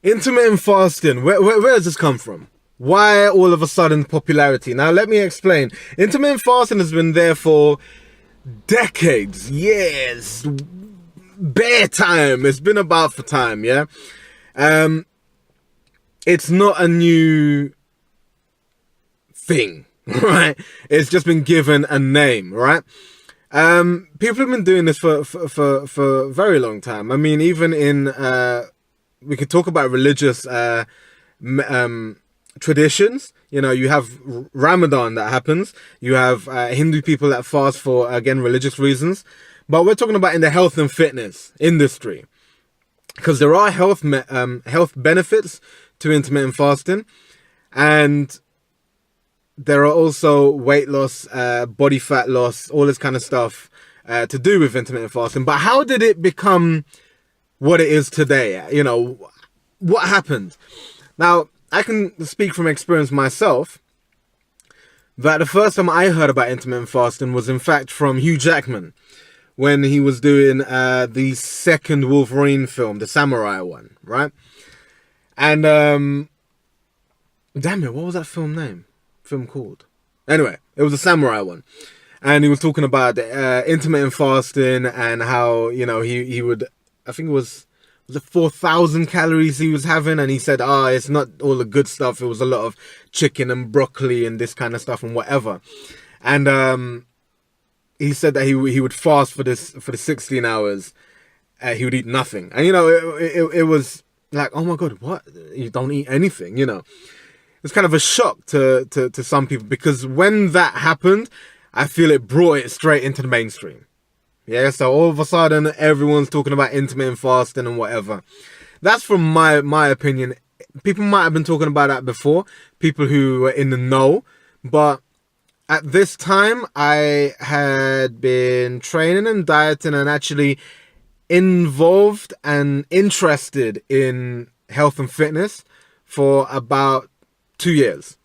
Intermittent fasting, where does this come from? Why all of a sudden popularity? Now let me explain. Intermittent fasting has been there for decades, years, bare time. It's been about for time, yeah? It's not a new thing, right? It's just been given a name, right? People have been doing this for a very long time. I mean, even in... we could talk about religious traditions. You know, you have Ramadan that happens. You have Hindu people that fast for, again, religious reasons. But we're talking about in the health and fitness industry. Because there are health benefits to intermittent fasting. And there are also weight loss, body fat loss, all this kind of stuff to do with intermittent fasting. But how did it become what it is today? You know, what happened? Now, I can speak from experience myself that the first time I heard about intermittent fasting was in fact from Hugh Jackman when he was doing the second Wolverine film, the samurai one, right? And damn it, what was that film called? Anyway, it was a samurai one. And he was talking about intermittent fasting and how, you know, he would, I think it was it 4,000 calories he was having, and he said, it's not all the good stuff, it was a lot of chicken and broccoli and this kind of stuff and whatever. And he said that he would fast for the 16 hours, he would eat nothing. And, you know, it was like, oh my God, what? You don't eat anything, you know. It's kind of a shock to some people, because when that happened, I feel it brought it straight into the mainstream. Yeah, so all of a sudden, everyone's talking about intermittent fasting and whatever. That's from my opinion. People might have been talking about that before, people who were in the know. But at this time, I had been training and dieting and actually involved and interested in health and fitness for about 2 years.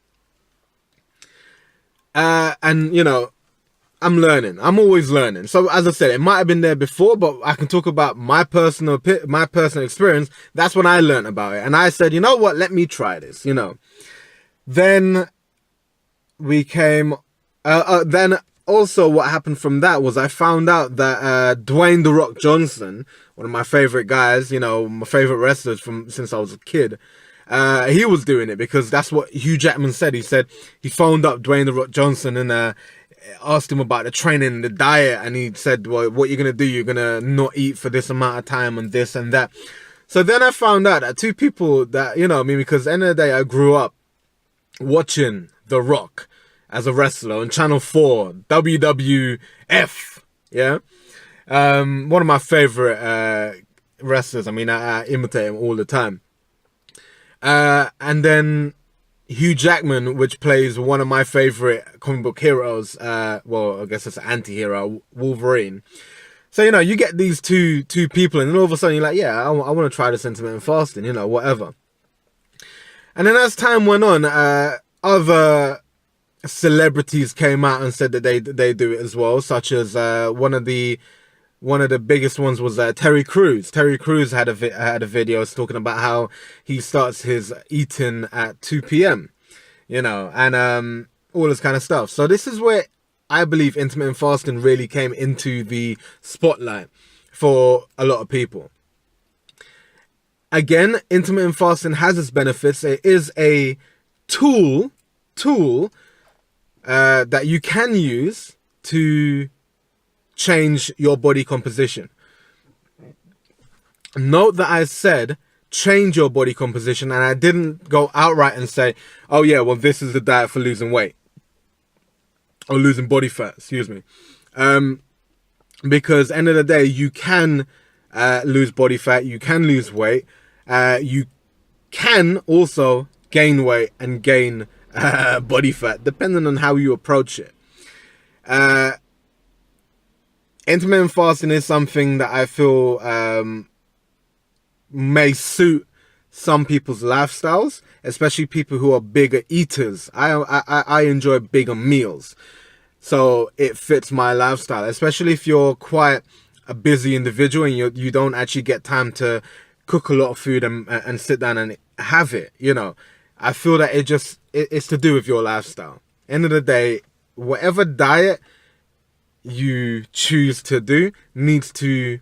And, you know, I'm learning. I'm always learning. So as I said, it might have been there before, but I can talk about my personal experience. That's when I learned about it. And I said, you know what? Let me try this, you know. Then we came... then also what happened from that was I found out that Dwayne "The Rock" Johnson, one of my favorite guys, you know, my favorite wrestlers since I was a kid, he was doing it, because that's what Hugh Jackman said. He said he phoned up Dwayne "The Rock" Johnson and asked him about the training and the diet, and he said, well, what you're gonna do, you're gonna not eat for this amount of time and this and that. So then I found out that two people that, you know, I mean, because at the end of the day, I grew up watching The Rock as a wrestler on Channel 4, WWF, yeah? One of my favorite wrestlers. I mean, I imitate him all the time. And then Hugh Jackman, which plays one of my favorite comic book heroes, well, I guess it's an anti-hero, Wolverine. So, you know, you get these two people, and then all of a sudden you're like, yeah, I want to try this intermittent fasting, you know, whatever. And then as time went on, other celebrities came out and said that they do it as well, such as one of the biggest ones was Terry Crews. Terry Crews had a video talking about how he starts his eating at 2 p.m, you know, and all this kind of stuff. So this is where I believe intermittent fasting really came into the spotlight for a lot of people. Again, intermittent fasting has its benefits. It is a tool that you can use to change your body composition. Note that I said change your body composition, and I didn't go outright and say, oh yeah, well, this is the diet for losing weight or losing body fat, excuse me. Because end of the day, you can lose body fat, you can lose weight, you can also gain weight and gain body fat, depending on how you approach it. Intermittent fasting is something that I feel may suit some people's lifestyles, especially people who are bigger eaters. I enjoy bigger meals, so it fits my lifestyle, especially if you're quite a busy individual and you don't actually get time to cook a lot of food and sit down and have it, you know. I feel that it's to do with your lifestyle. End of the day, whatever diet you choose to do needs to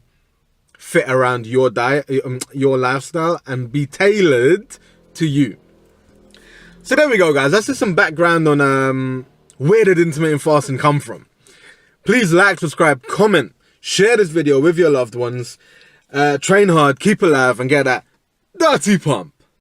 fit around your diet, your lifestyle, and be tailored to you. So there we go, guys. That's just some background on where did intermittent fasting come from. Please like, subscribe, comment, share this video with your loved ones. Train hard, keep alive, and get that dirty pump.